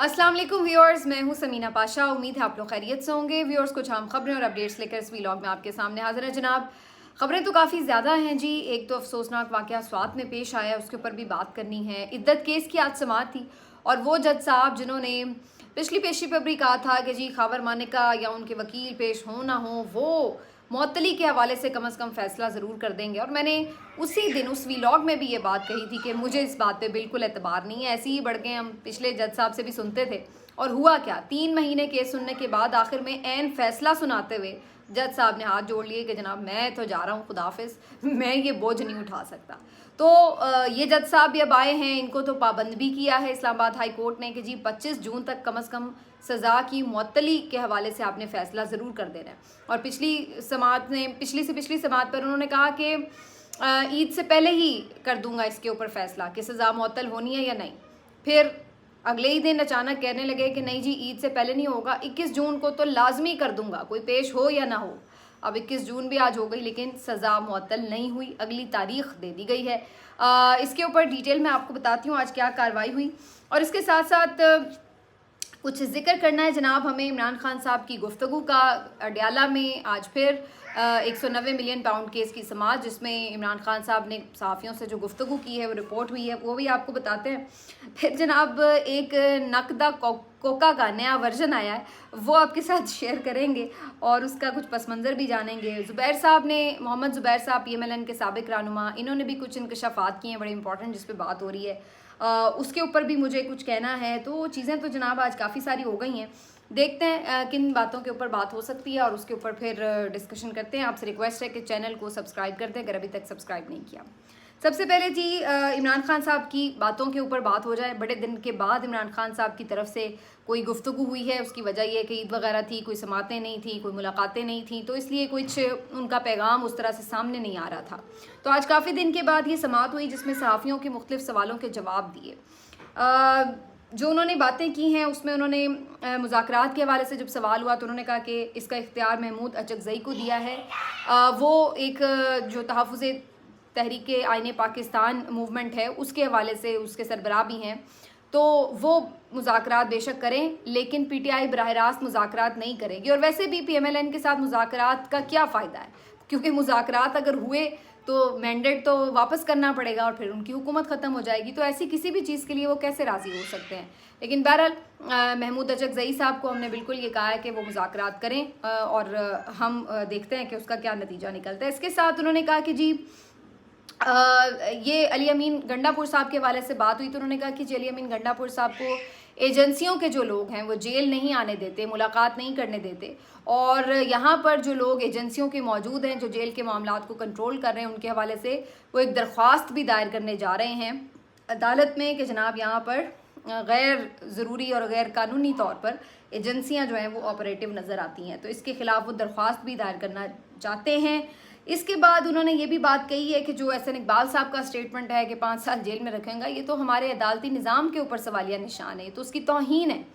अस्सलाम वालेकुम व्यूअर्स, मैं हूं समीना पाशा। उम्मीद है आप लोग खैरियत से होंगे। व्यूअर्स, कुछ अहम खबरें और अपडेट्स लेकर इस व्लॉग में आपके सामने हाजिर है जनाब। खबरें तो काफ़ी ज़्यादा हैं जी। एक तो अफसोसनाक वाक़या स्वात में पेश आया, उसके ऊपर भी बात करनी है। इद्दत केस की आज समाअत थी और वो जज साहब जिन्होंने पिछली पेशी पर भी कहा था कि जी खबर मानिका या उनके वकील पेश हो ना हो, वो मअतली के हवाले से कम फैसला ज़रूर कर देंगे। और मैंने उसी दिन उस व्लॉग में भी ये बात कही थी कि मुझे इस बात पे बिल्कुल एतबार नहीं है। ऐसे ही बढ़ गए, हम पिछले जज साहब से भी सुनते थे और हुआ क्या, 3 महीने केस सुनने के बाद आखिर में ऐन फैसला सुनाते हुए जज साहब ने हाथ जोड़ लिए कि जनाब मैं तो जा रहा हूँ, खुदाफिज, मैं ये बोझ नहीं उठा सकता। तो ये जज साहब भी अब आए हैं, इनको तो पाबंद भी किया है इस्लामाबाद हाई कोर्ट ने कि जी 25 जून तक कम से कम सज़ा की मअतली के हवाले से आपने फ़ैसला ज़रूर कर देना है। और पिछली पिछली समाअत पर उन्होंने कहा कि ईद से पहले ही कर दूंगा इसके ऊपर फ़ैसला कि सज़ा मअतल होनी है या नहीं। फिर अगले ही दिन अचानक कहने लगे कि नहीं जी ईद से पहले नहीं होगा, 21 जून को तो लाजमी कर दूंगा, कोई पेश हो या ना हो। अब 21 जून भी आज हो गई लेकिन सज़ा मअतल नहीं हुई, अगली तारीख दे दी गई है। इसके ऊपर डिटेल में आपको बताती हूँ आज क्या कार्रवाई हुई। और इसके साथ साथ कुछ जिक्र करना है जनाब हमें इमरान खान साहब की गुफ्तगू का। अडयाला में आज फिर 190 मिलियन पाउंड केस की समाअत, जिसमें इमरान खान साहब ने सहाफ़ियों से जो गुफ्तगू की है वो रिपोर्ट हुई है, वो भी आपको बताते हैं। फिर जनाब एक नकदा कोका का नया वर्जन आया है, वो आपके साथ शेयर करेंगे और उसका कुछ पस मंज़र भी जानेंगे। ज़ुबैर साहब ने, मोहम्मद ज़ुबैर साहब PMLN के साबिक रहनुमा, इन्होंने भी कुछ इंकशाफात किए हैं बड़े इंपॉर्टेंट, जिस पे बात हो रही है। उसके ऊपर भी मुझे कुछ कहना है। तो चीज़ें तो जनाब आज काफ़ी सारी हो गई हैं, देखते हैं किन बातों के ऊपर बात हो सकती है और उसके ऊपर फिर डिस्कशन करते हैं। आपसे रिक्वेस्ट है कि चैनल को सब्सक्राइब कर दें अगर अभी तक सब्सक्राइब नहीं किया। सबसे पहले जी इमरान खान साहब की बातों के ऊपर बात हो जाए। बड़े दिन के बाद इमरान खान साहब की तरफ से कोई गुफ्तगू हुई है, उसकी वजह यह है कि ईद वगैरह थी, कोई समातें नहीं थी, कोई मुलाकातें नहीं थी, तो इसलिए कुछ उनका पैगाम उस तरह से सामने नहीं आ रहा था। तो आज काफ़ी दिन के बाद ये समाअत हुई जिसमें सहाफ़ियों के मुख्तलिफ सवालों के जवाब दिए। जो उन्होंने बातें की हैं उसमें उन्होंने मुज़ाकरात के हवाले से जब सवाल हुआ तो उन्होंने कहा कि इसका इख्तियार महमूद अचकज़ई को दिया है। वो एक जो तहफ़्फ़ुज़ तहरीक आईन पाकिस्तान मूवमेंट है उसके हवाले से उसके सरबराह भी हैं, तो वो मुज़ाकरात बेशक करें लेकिन PTI बराह रास्त मुज़ाकरात नहीं करेगी। और वैसे भी PMLN के साथ मुज़ाकरात का क्या फ़ायदा है, क्योंकि मुज़ाकरात अगर हुए तो मैंडेट तो वापस करना पड़ेगा और फिर उनकी हुकूमत ख़त्म हो जाएगी। तो ऐसी किसी भी चीज़ के लिए वो कैसे राज़ी हो सकते हैं। लेकिन बहरहाल महमूद अचकज़ई साहब को हमने बिल्कुल ये कहा है कि वो मुज़ाकरात करें और हम देखते हैं कि उसका क्या नतीजा निकलता है। इसके साथ उन्होंने कहा कि जी ये अली अमीन गंडापुर साहब के हवाले से बात हुई तो उन्होंने कहा कि जी अली अमीन गंडापुर साहब को एजेंसियों के जो लोग हैं वो जेल नहीं आने देते, मुलाकात नहीं करने देते, और यहाँ पर जो लोग एजेंसियों के मौजूद हैं जो जेल के मामलात को कंट्रोल कर रहे हैं उनके हवाले से वो एक दरख्वास्त भी दायर करने जा रहे हैं अदालत में कि जनाब यहाँ पर गैर ज़रूरी और गैर कानूनी तौर पर एजेंसियाँ जो हैं वो ऑपरेटिव नज़र आती हैं, तो इसके ख़िलाफ़ वो दरख्वास्त भी दायर करना चाहते हैं। इसके बाद उन्होंने ये भी बात कही है कि जो एहसन इकबाल साहब का स्टेटमेंट है कि 5 साल जेल में रखेंगे, ये तो हमारे अदालती निज़ाम के ऊपर सवालिया निशान है, तो उसकी तौहीन है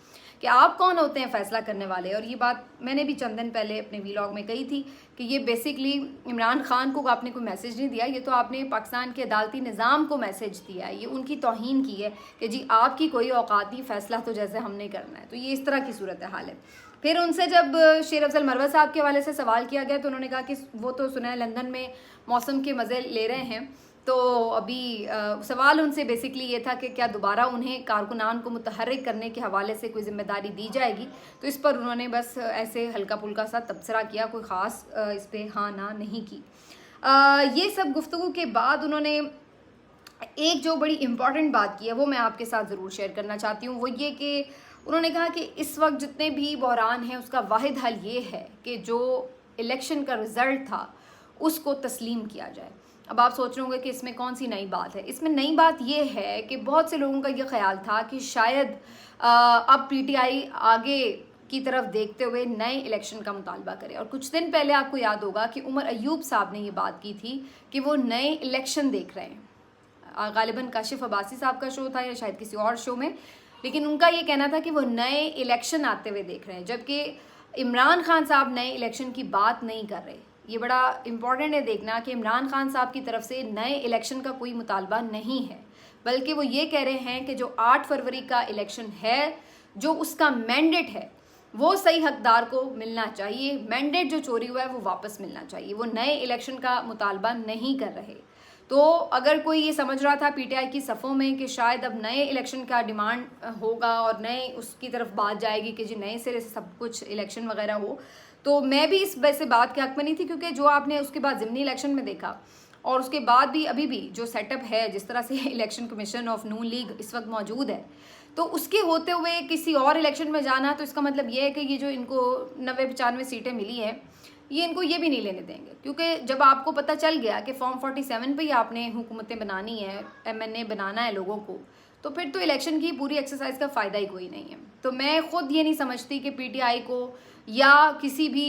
कि आप कौन होते हैं फ़ैसला करने वाले। और ये बात मैंने भी चंद दिन पहले अपने व्लॉग में कही थी कि ये बेसिकली इमरान खान को आपने कोई मैसेज नहीं दिया, ये तो आपने पाकिस्तान के अदालती निज़ाम को मैसेज दिया है, ये उनकी तौहीन की है कि जी आपकी कोई औकात नहीं, फ़ैसला तो जैसे हमने करना है। तो ये इस तरह की सूरत हाल है। फिर उनसे जब शेर अफजल मरवा साहब के हवाले से सवाल किया गया तो उन्होंने कहा कि वो तो सुना है लंदन में मौसम के मज़े ले रहे हैं, तो अभी सवाल उनसे बेसिकली ये था कि क्या दोबारा उन्हें कारकुनान को मुतहर्रिक करने के हवाले से कोई ज़िम्मेदारी दी जाएगी। तो इस पर उन्होंने बस ऐसे हल्का फुल्का सा तबसरा किया, कोई ख़ास इस पर हाँ ना नहीं की। ये सब गुफ्तगू के बाद उन्होंने एक जो बड़ी इम्पॉर्टेंट बात की है वो मैं आपके साथ ज़रूर शेयर करना चाहती हूँ। वो ये कि उन्होंने कहा कि इस वक्त जितने भी बहरान हैं उसका वाहिद हल ये है कि जो इलेक्शन का रिज़ल्ट था उसको तस्लीम किया जाए। अब आप सोच रहे होंगे कि इसमें कौन सी नई बात है। इसमें नई बात ये है कि बहुत से लोगों का ये ख्याल था कि शायद अब PTI आगे की तरफ देखते हुए नए इलेक्शन का मुतालबा करे। और कुछ दिन पहले आपको याद होगा कि उमर अयूब साहब ने ये बात की थी कि वो नए इलेक्शन देख रहे हैं। गालिबन काशिफ अब्बासी साहब का शो था या शायद किसी और शो में, लेकिन उनका ये कहना था कि वो नए इलेक्शन आते हुए देख रहे हैं, जबकि इमरान खान साहब नए इलेक्शन की बात नहीं कर रहे। ये बड़ा इम्पॉर्टेंट है देखना कि इमरान खान साहब की तरफ से नए इलेक्शन का कोई मुतालबा नहीं है, बल्कि वो ये कह रहे हैं कि जो 8 फरवरी का इलेक्शन है, जो उसका मैंडेट है वो सही हकदार को मिलना चाहिए। मैंडेट जो चोरी हुआ है वो वापस मिलना चाहिए। वो नए इलेक्शन का मुतालबा नहीं कर रहे। तो अगर कोई ये समझ रहा था पीटीआई की सफ़ों में कि शायद अब नए इलेक्शन का डिमांड होगा और नए उसकी तरफ बात जाएगी कि जी नए सिरे से सब कुछ इलेक्शन वगैरह हो, तो मैं भी इस वैसे बात के हक में नहीं थी, क्योंकि जो आपने उसके बाद ज़िमनी इलेक्शन में देखा और उसके बाद भी अभी भी जो सेटअप है, जिस तरह से election commission of Noon league इस वक्त मौजूद है, तो उसके होते हुए किसी और इलेक्शन में जाना, तो इसका मतलब ये है कि ये जो इनको 90-95 सीटें मिली हैं, ये इनको ये भी नहीं लेने देंगे। क्योंकि जब आपको पता चल गया कि फॉर्म 47 पे ही आपने हुकूमतें बनानी है, एमएनए बनाना है लोगों को, तो फिर तो इलेक्शन की पूरी एक्सरसाइज का फ़ायदा ही कोई नहीं है। तो मैं ख़ुद ये नहीं समझती कि पीटीआई को या किसी भी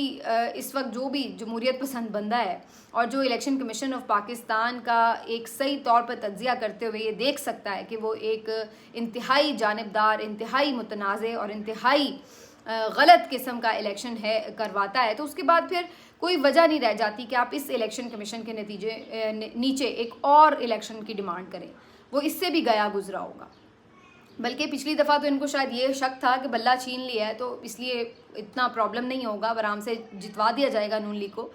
इस वक्त जो भी जमहूरियत पसंद बंदा है और जो इलेक्शन कमीशन ऑफ पाकिस्तान का एक सही तौर पर तज्जिया करते हुए ये देख सकता है कि वो एक इंतहाई जानिबदार, इंतहाई मुतनाज़ और इंतहाई गलत किस्म का इलेक्शन है करवाता है, तो उसके बाद फिर कोई वजह नहीं रह जाती कि आप इस इलेक्शन कमीशन के नीचे एक और इलेक्शन की डिमांड करें। वो इससे भी गया गुजरा होगा। बल्कि पिछली दफ़ा तो इनको शायद ये शक था कि बल्ला छीन लिया है, तो इसलिए इतना प्रॉब्लम नहीं होगा, आराम से जितवा दिया जाएगा नून लीग को।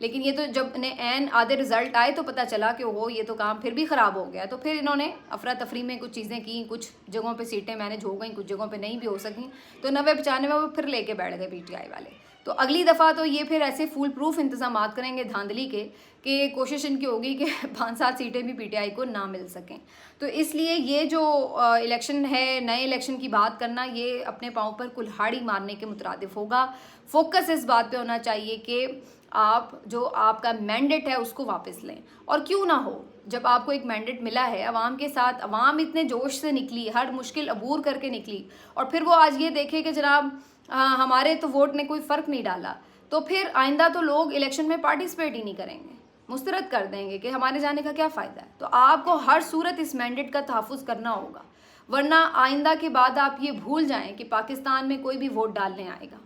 लेकिन ये तो जब एन आधे रिजल्ट आए तो पता चला कि ओहो ये तो काम फिर भी ख़राब हो गया। तो फिर इन्होंने अफरा तफरी में कुछ चीज़ें की, कुछ जगहों पे सीटें मैनेज हो गई, कुछ जगहों पे नहीं भी हो सकी, तो 90-95 वो फिर लेके बैठ गए पीटीआई वाले। तो अगली दफ़ा तो ये फिर ऐसे फुल प्रूफ इंतजाम करेंगे धांधली के कि कोशिश इनकी होगी कि 5-7 सीटें भी पीटीआई को ना मिल सकें। तो इसलिए ये जो इलेक्शन है, नए इलेक्शन की बात करना, ये अपने पाँव पर कुल्हाड़ी मारने के मुतरादिफ होगा। फोकस इस बात पे होना चाहिए कि आप जो आपका मैंडेट है उसको वापस लें। और क्यों ना हो, जब आपको एक मैंडेट मिला है अवाम के साथ, अवाम इतने जोश से निकली, हर मुश्किल अबूर करके निकली, और फिर वो आज ये देखे कि जनाब हमारे तो वोट ने कोई फ़र्क नहीं डाला, तो फिर आइंदा तो लोग इलेक्शन में पार्टिसिपेट ही नहीं करेंगे, मुस्तरद कर देंगे कि हमारे जाने का क्या फ़ायदा है। तो आपको हर सूरत इस मैंडेट का तहफ़्फ़ुज़ करना होगा, वरना आइंदा के बाद आप ये भूल जाएं कि पाकिस्तान में कोई भी वोट डालने आएगा।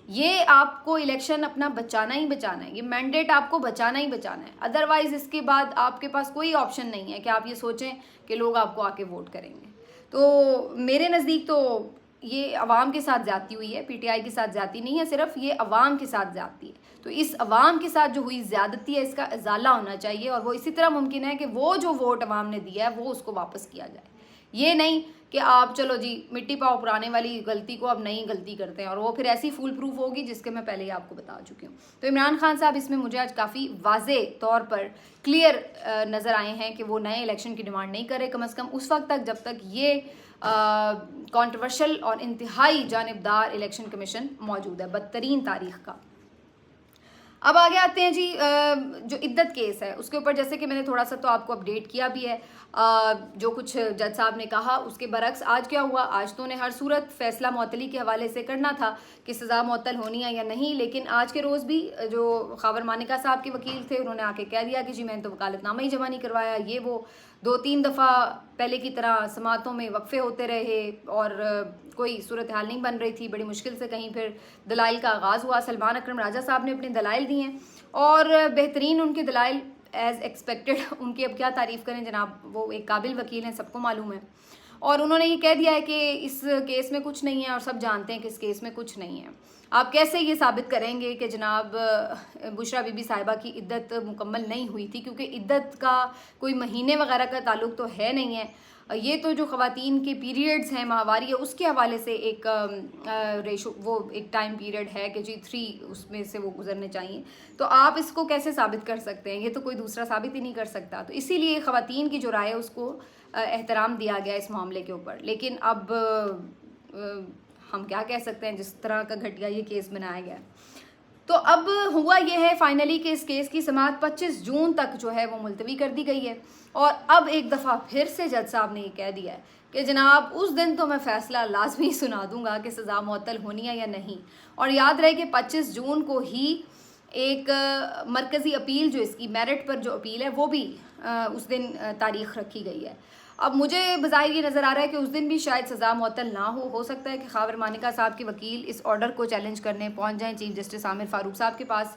ये आपको इलेक्शन अपना बचाना ही बचाना है, ये मैंडेट आपको बचाना ही बचाना है। अदरवाइज़ इसके बाद आपके पास कोई ऑप्शन नहीं है कि आप ये सोचें कि लोग आपको आके वोट करेंगे। तो मेरे नज़दीक तो ये अवाम के साथ ज़्यादती हुई है, पीटीआई के साथ ज़्यादती नहीं है, सिर्फ ये अवाम के साथ ज़्यादती है। तो इस अवाम के साथ जो हुई ज़्यादती है इसका इजाला होना चाहिए, और वो इसी तरह मुमकिन है कि वो जो वोट अवाम ने दिया है वो उसको वापस किया जाए। ये नहीं कि आप चलो जी मिट्टी पाओ पुराने वाली गलती को अब नई गलती करते हैं, और वो फिर ऐसी फूल प्रूफ होगी जिसके मैं पहले ही आपको बता चुकी हूँ। तो इमरान खान साहब इसमें मुझे आज काफ़ी वाज़े तौर पर क्लियर नज़र आए हैं कि वो नए इलेक्शन की डिमांड नहीं करे, कम अज़ कम उस वक्त तक जब तक ये कॉन्ट्रोवर्शियल और इंतहाई जानिबदार इलेक्शन कमीशन मौजूद है, बदतरीन तारीख का। अब आगे आते हैं जी, जो इद्दत केस है उसके ऊपर जैसे कि मैंने थोड़ा सा तो आपको अपडेट किया भी है। जो कुछ जज साहब ने कहा उसके बरक्स आज क्या हुआ, आज तो उन्हें हर सूरत फैसला मुअत्तली के हवाले से करना था कि सज़ा मुअत्तल होनी है या नहीं, लेकिन आज के रोज़ भी जो ख़ावर मानिका साहब के वकील थे उन्होंने आके कह दिया कि जी मैंने तो वकालतनामा ही जमा नहीं करवाया। ये वो 2-3 दफ़ा पहले की तरह समातों में वक्फे होते रहे और कोई सूरत हाल नहीं बन रही थी, बड़ी मुश्किल से कहीं फिर दलाइल का आगाज़ हुआ। सलमान अकरम राजा साहब ने अपने दलाइल दिए हैं और बेहतरीन उनके दलाइल एज़ एक्सपेक्टेड। उनकी अब क्या तारीफ़ करें जनाब, वो एक काबिल वकील हैं, सबको मालूम है। और उन्होंने ये कह दिया है कि इस केस में कुछ नहीं है, और सब जानते हैं कि इस केस में कुछ नहीं है। आप कैसे ये साबित करेंगे कि जनाब बुशरा बीबी साहिबा की इद्दत मुकम्मल नहीं हुई थी, क्योंकि इद्दत का कोई महीने वगैरह का ताल्लुक तो है नहीं है। ये तो जो ख़वातीन के पीरियड्स हैं माहवारी है उसके हवाले से एक रेशो, वो एक टाइम पीरियड है कि जी 3 उसमें से वो गुजरने चाहिए। तो आप इसको कैसे साबित कर सकते हैं, ये तो कोई दूसरा साबित ही नहीं कर सकता। तो इसीलिए ख़वातीन की जो राय है उसको एहतराम दिया गया इस मामले के ऊपर। लेकिन अब हम क्या कह सकते हैं, जिस तरह का घटिया ये केस बनाया गया। तो अब हुआ ये है फाइनली कि इस केस की समाअत 25 जून तक जो है वो मुलतवी कर दी गई है। और अब एक दफ़ा फिर से जज साहब ने ये कह दिया है कि जनाब उस दिन तो मैं फ़ैसला लाजमी सुना दूंगा कि सज़ा मुअत्तल होनी है या नहीं। और याद रहे कि 25 जून को ही एक मरकज़ी अपील जो इसकी मेरिट पर जो अपील है वो भी उस दिन तारीख़ रखी गई है। अब मुझे बज़ाहिर ये नज़र आ रहा है कि उस दिन भी शायद सज़ा मुअत्तल ना हो सकता है कि ख़ावर मानिका साहब के वकील इस ऑर्डर को चैलेंज करने पहुंच जाएं चीफ जस्टिस आमिर फ़ारूक साहब के पास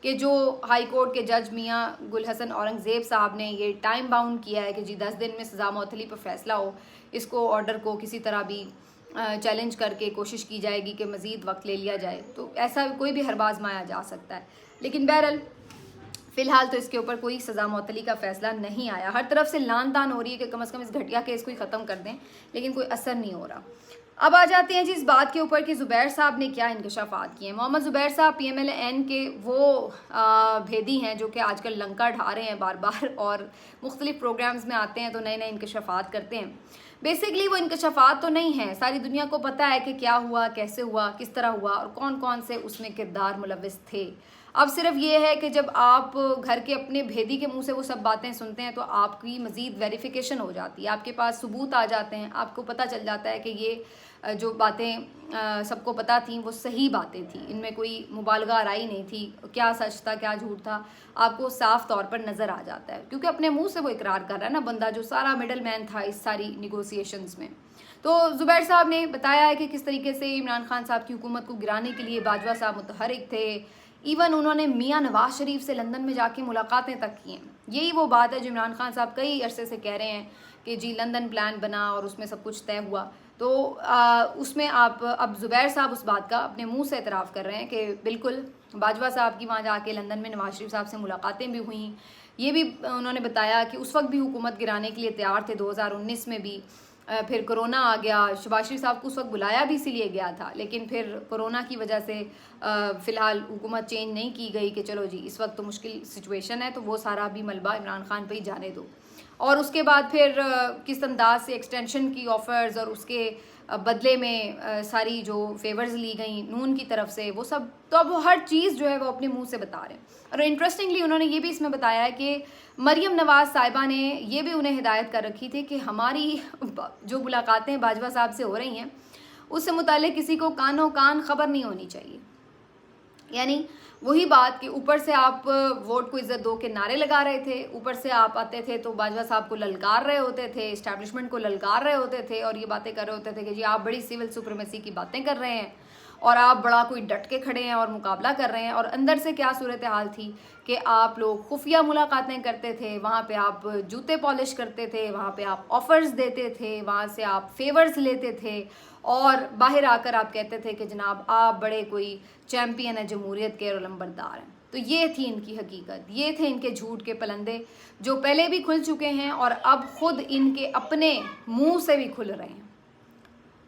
कि जो हाई कोर्ट के जज मियाँ गुल हसन औरंगज़ेब साहब ने ये टाइम बाउंड किया है कि जी 10 दिन में सज़ा मुअत्तली पर फैसला हो, इसको ऑर्डर को किसी तरह भी चैलेंज करके कोशिश की जाएगी कि मज़ीद वक्त ले लिया जाए, तो ऐसा कोई भी हरबा आजमाया जा सकता है। लेकिन बहरहाल फ़िलहाल तो इसके ऊपर कोई सज़ा मअतली का फ़ैसला नहीं आया। हर तरफ से लान तान हो रही है कि कम से कम इस घटिया केस को ही ख़त्म कर दें, लेकिन कोई असर नहीं हो रहा। अब आ जाते हैं जी इस बात के ऊपर कि ज़ुबैर साहब ने क्या इंकशाफात किए हैं। मोहम्मद ज़ुबैर साहब PMLN के वो भेदी हैं जो कि आजकल लंका ढा रहे हैं बार बार, और मुख्तलिफ प्रोग्राम्स में आते हैं तो नए नए इंकशाफात करते हैं। बेसिकली वो इंकशाफात तो नहीं हैं, सारी दुनिया को पता है कि क्या हुआ, कैसे हुआ, किस तरह हुआ और कौन कौन से उसमें किरदार मुलव्विस थे। अब सिर्फ ये है कि जब आप घर के अपने भेदी के मुंह से वो सब बातें सुनते हैं तो आपकी मज़ीद वेरिफिकेशन हो जाती है, आपके पास सबूत आ जाते हैं, आपको पता चल जाता है कि ये जो बातें सबको पता थी वो सही बातें थी, इनमें कोई मुबालगा आराई नहीं थी, क्या सच था क्या झूठ था आपको साफ तौर पर नज़र आ जाता है, क्योंकि अपने मुंह से वो इकरार कर रहा है ना बंदा जो सारा मिडल मैन था इस सारी निगोसिएशंस में। तो ज़ुबैर साहब ने बताया है कि किस तरीके से इमरान खान साहब की हुकूमत को गिराने के लिए बाजवा साहब मुतहरिक थे। इवन उन्होंने मियाँ नवाज शरीफ से लंदन में जाके मुलाकातें तक की हैं। यही वो बात है जो इमरान खान साहब कई अरसे से कह रहे हैं कि जी लंदन प्लान बना और उसमें सब कुछ तय हुआ। तो उसमें आप अब ज़ुबैर साहब उस बात का अपने मुंह से एतराफ़ कर रहे हैं कि बिल्कुल बाजवा साहब की वहाँ जाके लंदन में नवाज शरीफ साहब से मुलाकातें भी हुई। ये भी उन्होंने बताया कि उस वक्त भी हुकूमत गिराने के लिए तैयार थे, 2019 में भी। फिर कोरोना आ गया, शहबाज शरीफ साहब को उस वक्त बुलाया भी इसीलिए गया था, लेकिन फिर कोरोना की वजह से फ़िलहाल हुकूमत चेंज नहीं की गई कि चलो जी इस वक्त तो मुश्किल सिचुएशन है तो वो सारा भी मलबा इमरान खान पे ही जाने दो। और उसके बाद फिर किस अंदाज से एक्सटेंशन की ऑफ़र्स और उसके बदले में सारी जो फेवर्स ली गई नून की तरफ से वो सब, तो अब वो हर चीज़ जो है वो अपने मुंह से बता रहे हैं। और इंटरेस्टिंगली उन्होंने ये भी इसमें बताया है कि मरियम नवाज़ साहिबा ने ये भी उन्हें हिदायत कर रखी थी कि हमारी जो मुलाकातें बाजवा साहब से हो रही हैं उससे मुताल्लिक़ किसी को कानो कान खबर नहीं होनी चाहिए। यानी वही बात कि ऊपर से आप वोट को इज्जत दो के नारे लगा रहे थे, ऊपर से आप आते थे तो बाजवा साहब को ललकार रहे होते थे, इस्टेब्लिशमेंट को ललकार रहे होते थे और ये बातें कर रहे होते थे कि जी आप बड़ी सिविल सुप्रीमेसी की बातें कर रहे हैं और आप बड़ा कोई डट के खड़े हैं और मुकाबला कर रहे हैं। और अंदर से क्या सूरत हाल थी कि आप लोग खुफिया मुलाकातें करते थे, वहाँ पे आप जूते पॉलिश करते थे, वहाँ पे आप ऑफ़र्स देते थे, वहाँ से आप फेवर्स लेते थे और बाहर आकर आप कहते थे कि जनाब आप बड़े कोई चैम्पियन है जमहूरियत के और लंबरदार हैं। तो ये थी इनकी हकीकत, ये थे इनके झूठ के पलंदे जो पहले भी खुल चुके हैं और अब ख़ुद इनके अपने मुँह से भी खुल रहे हैं।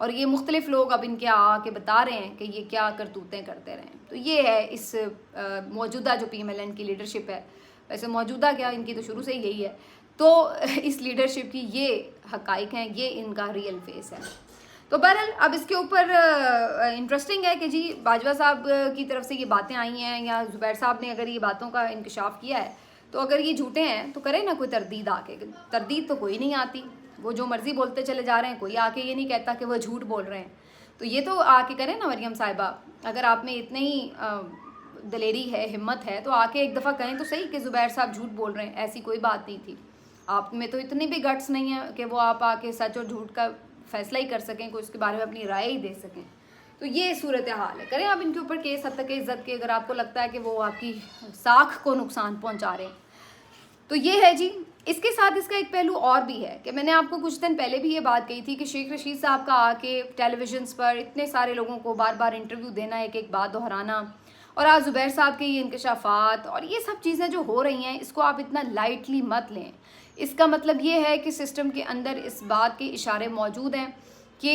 और ये मुख्तलिफ लोग अब इनके आके बता रहे हैं कि ये क्या करतूतें करते रहें। तो ये है इस मौजूदा जो PMLN की लीडरशिप है, वैसे मौजूदा क्या इनकी तो शुरू से ही यही है, तो इस लीडरशिप की ये हकाइक हैं, ये इनका रियल फेस है। तो बहरहाल अब इसके ऊपर इंटरेस्टिंग है कि जी बाजवा साहब की तरफ से ये बातें आई हैं या ज़ुबैर साहब ने अगर ये बातों का इंकशाफ किया है तो अगर ये झूठे हैं तो करें ना कोई तरदीद आके। तरदीद तो कोई नहीं आती, वो जो मर्ज़ी बोलते चले जा रहे हैं, कोई आके ये नहीं कहता कि वो झूठ बोल रहे हैं। तो ये तो आके करें ना मरियम साहिबा, अगर आप में इतनी ही दलेरी है, हिम्मत है तो आके एक दफ़ा कहें तो सही कि ज़ुबैर साहब झूठ बोल रहे हैं, ऐसी कोई बात नहीं थी। आप में तो इतनी भी गट्स नहीं है कि वो आप आके सच और झूठ का फैसला ही कर सकें, कोई उसके बारे में अपनी राय ही दे सकें। तो ये सूरत हाल है। करें आप इनके ऊपर केस हद तक इज़्ज़त के, अगर आपको लगता है कि वो आपकी साख को नुकसान पहुंचा रहे हैं। तो ये है जी। इसके साथ इसका एक पहलू और भी है कि मैंने आपको कुछ दिन पहले भी ये बात कही थी कि शेख रशीद साहब का आके टेलीविजन्स पर इतने सारे लोगों को बार बार इंटरव्यू देना, एक एक बात दोहराना, और आज ज़ुबैर साहब के ये इंकशाफात और ये सब चीज़ें जो हो रही हैं इसको आप इतना लाइटली मत लें। इसका मतलब ये है कि सिस्टम के अंदर इस बात के इशारे मौजूद हैं कि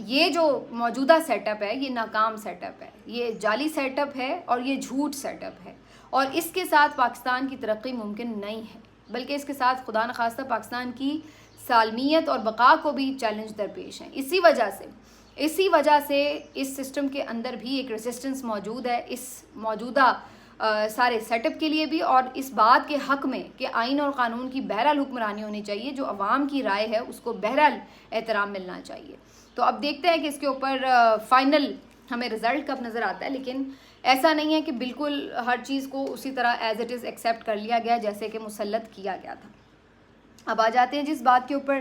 ये जो मौजूदा सेटअप है ये नाकाम सेटअप है, ये जाली सेटअप है और ये झूठ सेटअप है, और इसके साथ पाकिस्तान की तरक्की मुमकिन नहीं है, बल्कि इसके साथ खुदा न खास्ता पाकिस्तान की सालमियत और बका को भी चैलेंज दरपेश हैं। इसी वजह से इस सिस्टम के अंदर भी एक रेजिस्टेंस मौजूद है, इस मौजूदा सारे सेटअप के लिए भी, और इस बात के हक़ में कि आइन और क़ानून की बहरहाल हुक्मरानी होनी चाहिए, जो अवाम की राय है उसको बहरहाल एहतराम मिलना चाहिए। तो अब देखते हैं कि इसके ऊपर फ़ाइनल हमें रिज़ल्ट कब नज़र आता है, लेकिन ऐसा नहीं है कि बिल्कुल हर चीज़ को उसी तरह एज़ इट इज़ एक्सेप्ट कर लिया गया जैसे कि मुसल्लत किया गया था। अब आ जाते हैं जिस बात के ऊपर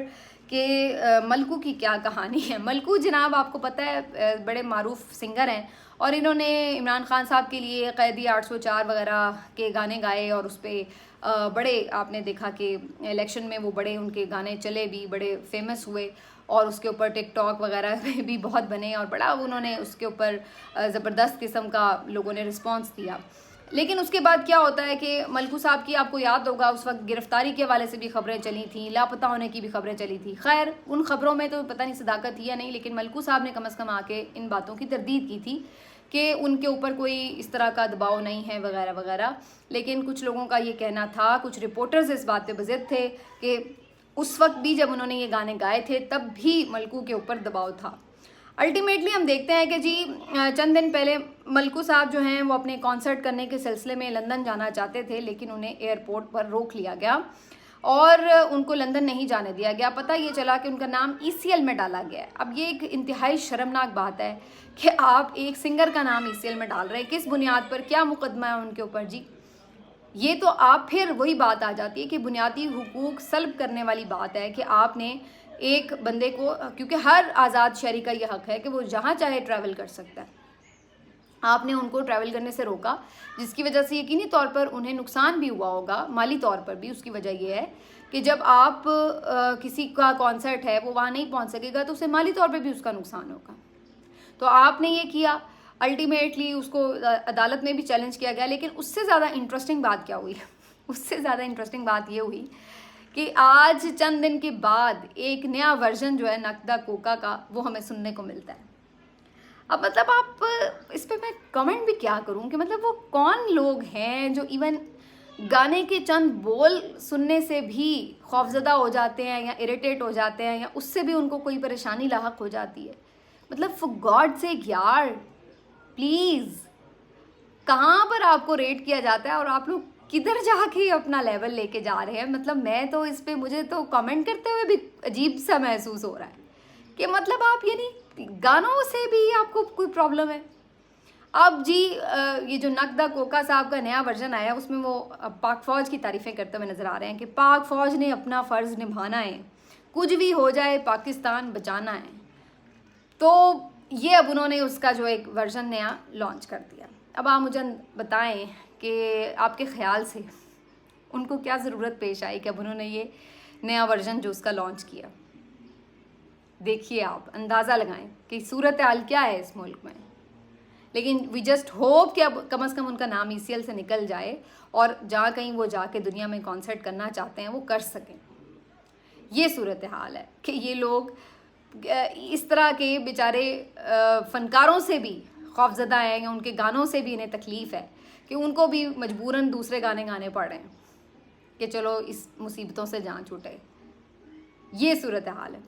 कि मलकू की क्या कहानी है। मलकू जनाब आपको पता है बड़े मारूफ सिंगर हैं और इन्होंने इमरान खान साहब के लिए कैदी 804 वगैरह के गाने गाए और उस पर बड़े आपने देखा कि इलेक्शन में वो बड़े उनके गाने चले भी, बड़े फेमस हुए। और उसके ऊपर टिकटॉक वगैरह में भी बहुत बने और बड़ा उन्होंने उसके ऊपर ज़बरदस्त किस्म का लोगों ने रिस्पॉन्स दिया। लेकिन उसके बाद क्या होता है कि मलकू साहब की, आपको याद होगा, उस वक्त गिरफ्तारी के हवाले से भी खबरें चली थी, लापता होने की भी खबरें चली थी। खैर उन खबरों में तो पता नहीं सदाकत थी या नहीं, लेकिन मलकू साहब ने कम अज़ कम आके इन बातों की तरदीद की थी कि उनके ऊपर कोई इस तरह का दबाव नहीं है वगैरह वगैरह। लेकिन कुछ लोगों का ये कहना था, कुछ रिपोर्टर्स इस बात पे बज़िद थे कि उस वक्त भी जब उन्होंने ये गाने गाए थे तब भी मलकू के ऊपर दबाव था। अल्टीमेटली हम देखते हैं कि जी चंद दिन पहले मलकू साहब जो हैं वो अपने कॉन्सर्ट करने के सिलसिले में लंदन जाना चाहते थे, लेकिन उन्हें एयरपोर्ट पर रोक लिया गया और उनको लंदन नहीं जाने दिया गया। पता ये चला कि उनका नाम ECL में डाला गया है। अब ये एक इंतहाई शर्मनाक बात है कि आप एक सिंगर का नाम ECL में डाल रहे हैं, किस बुनियाद पर, क्या मुकदमा है उनके ऊपर जी? ये तो आप फिर वही बात आ जाती है कि बुनियादी हुकूक सल्ब करने वाली बात है कि आपने एक बंदे को, क्योंकि हर आज़ाद शहरी का ये हक़ है कि वो जहाँ चाहे ट्रैवल कर सकता है, आपने उनको ट्रैवल करने से रोका, जिसकी वजह से यकीनी तौर पर उन्हें नुकसान भी हुआ होगा, माली तौर पर भी। उसकी वजह यह है कि जब आप किसी का कॉन्सर्ट है वो वहाँ नहीं पहुँच सकेगा तो उसे माली तौर पर भी उसका नुकसान होगा। तो आपने ये किया, अल्टीमेटली उसको अदालत में भी चैलेंज किया गया। लेकिन उससे ज़्यादा इंटरेस्टिंग बात क्या हुई? उससे ज़्यादा इंटरेस्टिंग बात ये हुई कि आज चंद दिन के बाद एक नया वर्जन जो है नकदा कोका का, वो हमें सुनने को मिलता है। अब मतलब आप इस पर मैं कमेंट भी क्या करूं कि मतलब वो कौन लोग हैं जो इवन गाने के चंद बोल सुनने से भी खौफजदा हो जाते हैं या इरिटेट हो जाते हैं या उससे भी उनको कोई परेशानी लाहक हो जाती है। मतलब फॉर गॉड सेक यार, प्लीज़, कहाँ पर आपको रेट किया जाता है और आप लोग किधर जाके अपना लेवल लेके जा रहे हैं? मतलब मैं तो इस पे, मुझे तो कमेंट करते हुए भी अजीब सा महसूस हो रहा है कि मतलब आप यानी गानों से भी आपको कोई प्रॉब्लम है। अब जी ये जो नकदा कोका साहब का नया वर्जन आया उसमें वो पाक फ़ौज की तारीफ़ें करते हुए नज़र आ रहे हैं कि पाक फ़ौज ने अपना फ़र्ज़ निभाना है, कुछ भी हो जाए पाकिस्तान बचाना है। तो ये अब उन्होंने उसका जो एक वर्जन नया लॉन्च कर दिया। अब आप मुझे बताएं कि आपके ख़्याल से उनको क्या ज़रूरत पेश आई कि अब उन्होंने ये नया वर्जन जो उसका लॉन्च किया। देखिए, आप अंदाज़ा लगाएं कि सूरत हाल क्या है इस मुल्क में। लेकिन वी जस्ट होप कि अब कम से कम उनका नाम ECL से निकल जाए और जहाँ कहीं वो जाके दुनिया में कॉन्सर्ट करना चाहते हैं वो कर सकें। ये सूरत हाल है कि ये लोग इस तरह के बेचारे फ़नकारों से भी खौफज़दा हैं या उनके गानों से भी इन्हें तकलीफ़ है कि उनको भी मजबूरन दूसरे गाने गाने पड़ रहे हैं कि चलो इस मुसीबतों से जान छूटे। ये सूरत हाल है।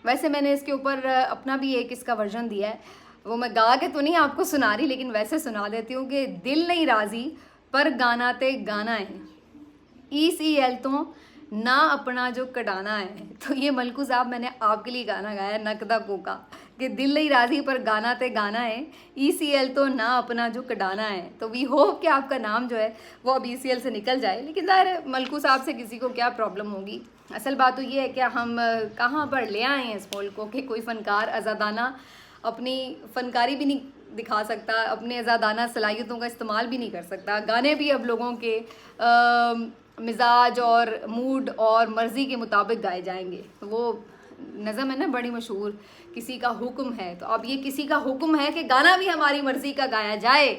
वैसे मैंने इसके ऊपर अपना भी एक इसका वर्जन दिया है, वो मैं गा के तो नहीं आपको सुना रही, लेकिन वैसे सुना देती हूँ कि दिल नहीं राज़ी पर गाना ते गाना है, ECL तो ना अपना जो कडाना है। तो ये मलकू साहब मैंने आपके लिए गाना गाया नकदा कोका कि दिल नहीं राज़ी पर गाना ते गाना है, ECL तो ना अपना जो कडाना है। तो वी होप कि आपका नाम जो है वो अब ECL से निकल जाए। लेकिन ज़ाहिर है मलकू साहब से किसी को क्या प्रॉब्लम होगी। असल बात तो ये है कि हम कहाँ पर ले आए हैं इस मुल्क को कि कोई फ़नकार आज़ादाना अपनी फ़नकारी भी नहीं दिखा सकता, अपने आज़ादाना सलाहियतों का इस्तेमाल भी नहीं कर सकता। गाने भी अब लोगों के मिजाज और मूड और मर्ज़ी के मुताबिक गाए जाएंगे। वो नज़म है ना बड़ी मशहूर, किसी का हुक्म है। तो अब ये किसी का हुक्म है कि गाना भी हमारी मर्ज़ी का गाया जाए,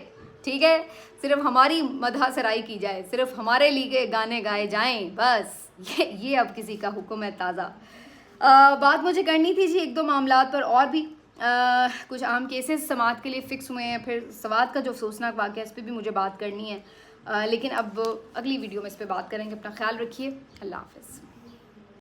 ठीक है, सिर्फ हमारी मदह सराई की जाए, सिर्फ हमारे लिए गाने गाए जाएं, बस ये अब किसी का हुक्म है ताज़ा। बात मुझे करनी थी जी एक दो मामलात पर और भी। कुछ आम केसेस समात के लिए फ़िक्स हुए हैं, फिर सवात का जो अफसोसनाक वाक़या है इस पर भी मुझे बात करनी है। लेकिन अब अगली वीडियो में इस पर बात करेंगे। अपना ख्याल रखिए। अल्लाह हाफ़िज़।